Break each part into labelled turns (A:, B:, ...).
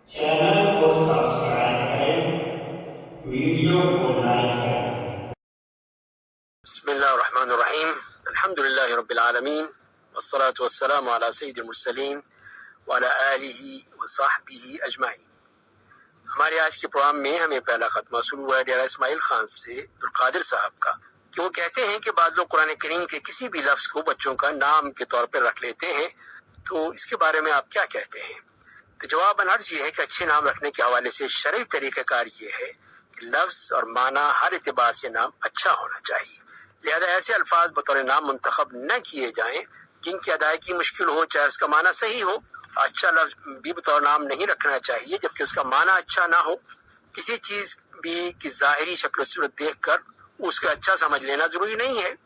A: Channel को subscribe करें, video को लाइक करें।
B: बिस्मिल्लाहिर्रहमानिर्रहीम, अल्हम्दुलिल्लाहि रब्बिल आलमीन, वस्सलातु वस्सलामु अला सय्यिदिल मुरसलीन व अला आलिहि व सहबिहि अजमाइन। हमारे आज के प्रोग्राम में हमें पहला खत मौसूल हुआ है डेरा इस्माइल खान से अब्दुल कादिर साहब का, कि वो कहते हैं कि बाद लोग कुरान करीम के किसी भी लफ्ज को बच्चों का नाम के तौर पर रख लेते हैं, तो इसके बारे में आप क्या कहते हैं? तो जवाब अर्ज ये है कि अच्छे नाम रखने के हवाले से शरई तरीक़ाकार ये है कि लफ्ज और माना हर एतबार से नाम अच्छा होना चाहिए। लिहाजा ऐसे अल्फाज बतौर नाम मुंतखब न किए जाएं जिनकी अदायगी मुश्किल हो, चाहे उसका माना सही हो। अच्छा लफ्ज भी बतौर नाम नहीं रखना चाहिए जबकि उसका माना अच्छा ना हो। किसी चीज भी की ज़ाहिरी शक्ल सूरत देख कर उसका अच्छा समझ लेना जरूरी नहीं है।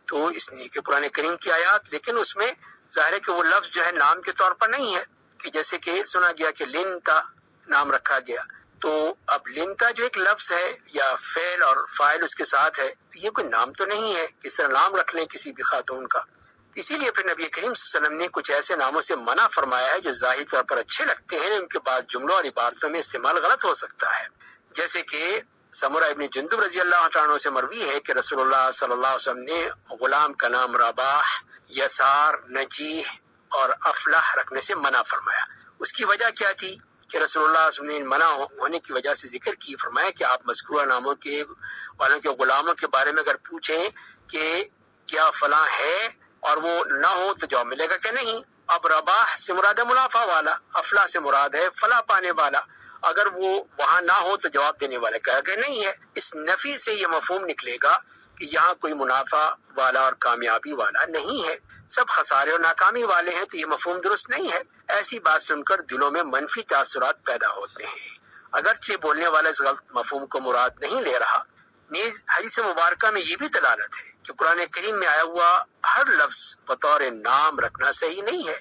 B: तो इसलिए कि पुराने करीम की आयत, लेकिन उसमें ज़ाहिर है कि वो लफ्ज जो है नाम के तौर पर नहीं है, कि जैसे कि सुना गया कि लिनता नाम रखा गया, तो अब लिनता जो एक लफ्ज है या फेल और फाइल उसके साथ है, तो ये कोई नाम तो नहीं है। किस तरह नाम रख लें किसी भी खातून का? इसीलिए फिर नबी करीम सल्लल्लाहु अलैहि वसल्लम ने कुछ ऐसे नामों से मना फरमाया है जो जाहिर तौर पर अच्छे लगते हैं, उनके बाद जुमलों और इबारतों में इस्तेमाल गलत हो सकता है। जैसे कि समुरा इब्न जुंदुब रजी अल्लाह तआला से मरवी है कि रसूलुल्लाह सल्लल्लाहु अलैहि वसल्लम ने गुलाम का नाम रबाह, यसार, नजीह और अफलाह रखने से मना फरमाया। उसकी वजह क्या थी कि रसूलुल्लाह सल्लल्लाहु अलैहि वसल्लम ने मना होने की वजह से जिक्र की, फरमाया कि आप मज़कूरा नामों के वालों के गुलामों के बारे में अगर पूछें कि क्या फला है और वो ना हो तो जवाब मिलेगा कि नहीं। अब रबाह से मुराद है मुनाफा वाला, अफला से मुराद है फला पाने वाला। अगर वो वहां ना हो तो जवाब देने वाले कहा कि नहीं है। इस नफी से ये मफहूम निकलेगा कि यहाँ कोई मुनाफा वाला और कामयाबी वाला नहीं है, सब खसारे और नाकामी वाले हैं, तो ये मफहूम दुरुस्त नहीं है। ऐसी बात सुनकर दिलों में मनफी तासुरात पैदा होते हैं। अगरचे बोलने वाला इस गलत मफहूम को मुराद नहीं ले रहा। नीज हदीस मुबारका में ये भी दलालत है कि कुरान करीम में आया हुआ हर लफ्ज बतौर नाम रखना सही नहीं है,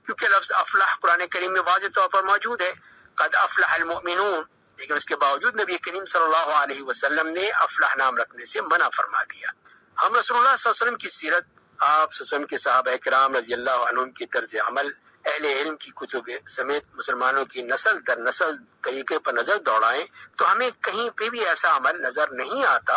B: क्योंकि लफ्ज अफलाह कुरान करीम में वाज़ेह तौर पर मौजूद है, क़द अफ़लहल मुमिनून, लेकिन उसके बावजूद नबी करीम सल्लल्लाहु अलैहि वसल्लम ने अफलाह नाम रखने से मना फरमा दिया। हम रसूलुल्लाह सल्लल्लाहु अलैहि वसल्लम की सीरत, आप सल्लल्लाहु के सहाबा किराम रज़ी अल्लाह अन्हुम की तर्ज अमल, अहले इल्म की कुतुब समेत मुसलमानों की नस्ल दर नस्ल तरीके पर नजर दौड़ाएं तो हमें कहीं पे भी ऐसा अमल नजर नहीं आता।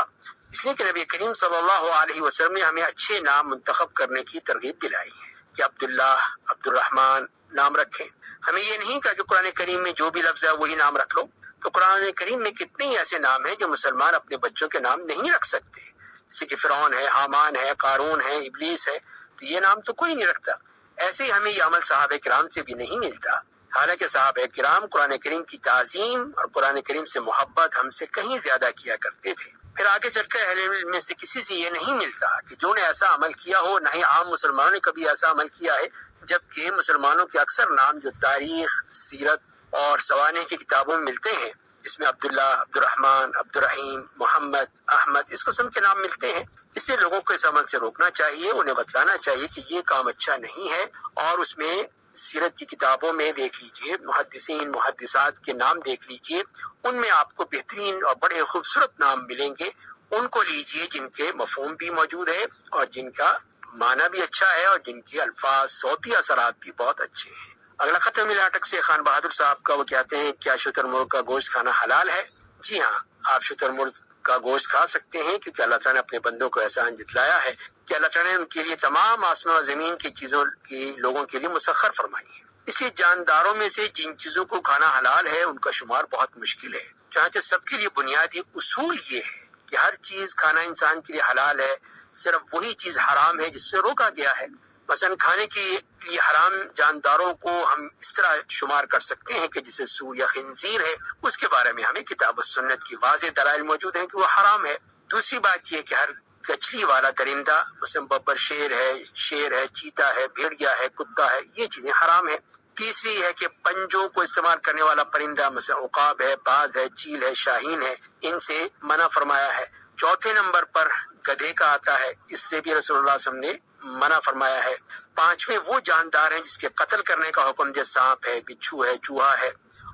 B: इसलिए कि नबी करीम सल्लल्लाहु अलैहि वसल्लम ने हमें अच्छे नाम मुंतखब करने की तरगीब दिलाई है कि अब्दुल्लाह, अब्दुर्रहमान नाम रखें। हमें ये नहीं कहा कि कुरान करीम में जो भी लफ्ज है वही नाम रख लो। तो कुरान करीम में कितने ही ऐसे नाम हैं जो मुसलमान अपने बच्चों के नाम नहीं रख सकते, जैसे कि फिरौन है, हामान है, कारून है, इबलीस है, तो ये नाम तो कोई नहीं रखता। ऐसे ही हमें यह अमल सहाबे किराम से भी नहीं मिलता। हालांकि सहाबे किराम कुरान करीम की ताज़ीम और कुरान करीम से मोहब्बत हमसे कहीं ज्यादा किया करते थे। फिर आगे चलकर अहले इल्म में से किसी से ये नहीं मिलता कि जो ने ऐसा अमल किया हो, न ही आम मुसलमानों ने कभी ऐसा अमल किया है। जबकि मुसलमानों के अक्सर नाम जो तारीख, सीरत और सवाने की किताबों में मिलते हैं, इसमें अब्दुल्ला, अब्दुर्रहमान, अब्दुर्रहीम, मोहम्मद, अहमद इस किस्म के नाम मिलते हैं। इसलिए लोगों को इस अमल से रोकना चाहिए, उन्हें बतलाना चाहिए कि ये काम अच्छा नहीं है। और उसमें सीरत की किताबों में देख लीजिए, मुहद्दिसीन मुहद्दिसात के नाम देख लीजिए, उनमें आपको बेहतरीन और बड़े खूबसूरत नाम मिलेंगे। उनको लीजिए जिनके मफहूम भी मौजूद है और जिनका माना भी अच्छा है और जिनके अल्फाज सौती असरात भी बहुत अच्छे हैं। अगला खत मिला अटक से खान बहादुर साहब का, वो कहते हैं क्या शुतुरमुर्ग का गोश्त खाना हलाल है? जी हाँ, आप शुतुरमुर्ग का गोश्त खा सकते हैं, क्योंकि अल्लाह ताला ने अपने बंदों को एहसान जितलाया है कि अल्लाह ताला ने उनके लिए तमाम आसमान और जमीन की चीजों की लोगों के लिए मुसख्खर फरमाई है। इसलिए जानदारों में से जिन चीजों को खाना हलाल है उनका शुमार बहुत मुश्किल है। चुनांचे सबके लिए बुनियादी उसूल ये है कि हर चीज खाना इंसान के लिए हलाल है, सिर्फ वही चीज हराम है जिससे रोका गया है। मसलन खाने के लिए हराम जानदारों को हम इस तरह शुमार कर सकते हैं कि जैसे सूर या खिंजीर है, उसके बारे में हमें किताब और सुन्नत की वाज़ेह दलाइल मौजूद हैं कि वो हराम है। दूसरी बात यह कि हर कचली वाला दरिंदा, मसलन बब्बर शेर है, चीता है, भेड़िया है, कुत्ता है, ये चीजें हराम है। तीसरी है कि पंजों को इस्तेमाल करने वाला परिंदा, मसलन उकाब है, बाज है, चील है, शाहीन है, इनसे मना फरमाया है। चौथे नंबर पर गधे का आता है, इससे भी रसूलुल्लाह सल्लल्लाहु अलैहि वसल्लम ने मना फरमाया है। पांचवें वो जानदार हैं जिसके कत्ल करने का हुक्म, जैसे सांप है, बिच्छू है, चूहा है।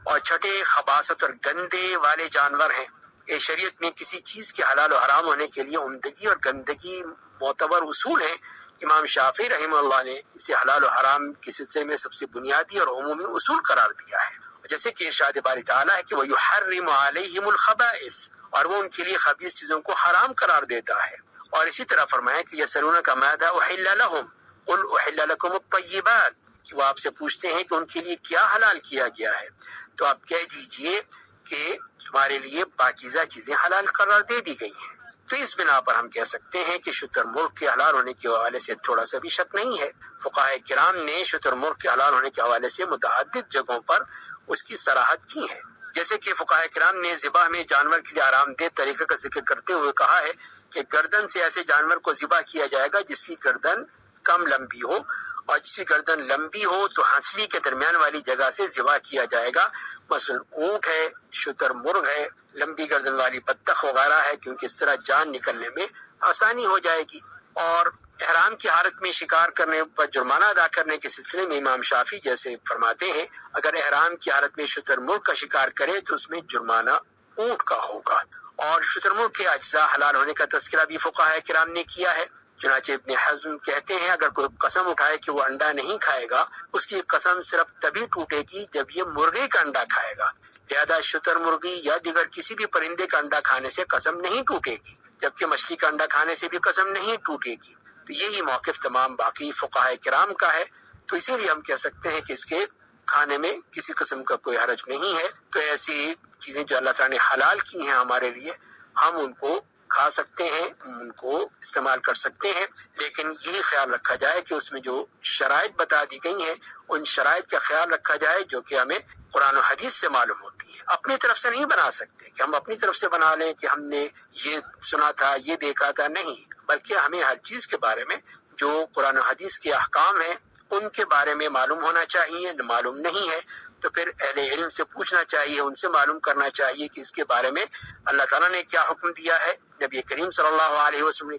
B: और छठे खबासत और गंदे वाले जानवर हैं। ये शरीयत में किसी चीज के हलाल और हराम होने के लिए उम्दगी और गंदगी मोतबर उसूल हैं। इमाम शाफी रहमतुल्लाह ने इसे हलाल और हराम के सिलसिले में सबसे बुनियादी और उमूमी उसूल करार दिया है। جیسے کہ ارشاد باری تعالیٰ ہے کہ وَيُحَرِّمُ عَلَيْهِمُ الْخَبَائِث، اور وہ ان کے لیے خبیث چیزوں کو حرام قرار دیتا ہے۔ اور اسی طرح فرمایا کہ یسألونک ماذا أحل لهم قل أحل لكم الطیبات، کہ وہ آپ سے پوچھتے ہیں کہ ان کے لیے کیا حلال کیا گیا ہے، تو آپ کہہ دیجئے کہ تمہارے لیے پاکیزہ چیزیں حلال قرار دے دی گئی ہیں۔ تو اس بنا پر ہم کہہ سکتے ہیں کہ شتر مرغ کے حلال ہونے کے حوالے سے تھوڑا سا بھی شک نہیں ہے۔ فقہاء کرام نے شتر مرغ کے حلال ہونے کے حوالے سے متعدد جگہوں پر اس کی صراحت کی ہے، جیسے کہ فقہاء کرام نے ذبح میں جانور کے لیے آرام دہ طریقے کا ذکر کرتے ہوئے کہا ہے کہ گردن سے ایسے جانور کو ذبح کیا جائے گا جس کی گردن کم لمبی ہو، اور جس کی گردن لمبی ہو تو ہنسلی کے درمیان والی جگہ سے ذبح کیا جائے گا، مثلا اونٹ ہے، شتر مرغ ہے، لمبی گردن والی بطخ وغیرہ ہے، کیونکہ اس طرح جان نکلنے میں آسانی ہو جائے گی۔ اور احرام کی حالت میں شکار کرنے پر جرمانہ ادا کرنے کے سلسلے میں امام شافعی جیسے فرماتے ہیں اگر احرام کی حالت میں شتر مرغ کا شکار کرے تو اس میں جرمانہ اونٹ کا ہوگا۔ اور شتر مرغ کے اجزاء حلال ہونے کا تذکرہ بھی فقہاء کرام نے کیا ہے، چنانچہ ابن حزم کہتے ہیں اگر کوئی قسم اٹھائے کہ وہ انڈا نہیں کھائے گا، اس کی قسم صرف تبھی ٹوٹے گی جب یہ مرغی کا انڈا کھائے گا، لہذا شتر مرغی یا دیگر کسی بھی پرندے کا انڈا کھانے سے قسم نہیں ٹوٹے گی، جبکہ مچھلی کا انڈا کھانے سے بھی قسم نہیں ٹوٹے گی۔ تو یہی موقف تمام باقی فقہاء کرام کا ہے، تو اسی لیے ہم کہہ سکتے ہیں کہ اس کے کھانے میں کسی قسم کا کوئی حرج نہیں ہے۔ تو ایسی چیزیں جو اللہ تعالیٰ نے حلال کی ہیں ہمارے لیے، ہم ان کو کھا سکتے ہیں، ان کو استعمال کر سکتے ہیں، لیکن یہی خیال رکھا جائے کہ اس میں جو شرائط بتا دی گئی ہیں ان شرائط کا خیال رکھا جائے جو کہ ہمیں قرآن و حدیث سے معلوم ہوتی ہے۔ اپنی طرف سے نہیں بنا سکتے کہ ہم اپنی طرف سے بنا لیں کہ ہم نے یہ سنا تھا، یہ دیکھا تھا، نہیں، بلکہ ہمیں ہر چیز کے بارے میں جو قرآن و حدیث کے احکام ہیں ان کے بارے میں معلوم ہونا چاہیے۔ معلوم نہیں ہے تو پھر اہل علم سے پوچھنا چاہیے، ان سے معلوم کرنا چاہیے کہ اس کے بارے میں اللہ تعالیٰ نے کیا حکم دیا ہے، نبی کریم صلی اللہ علیہ وسلم نے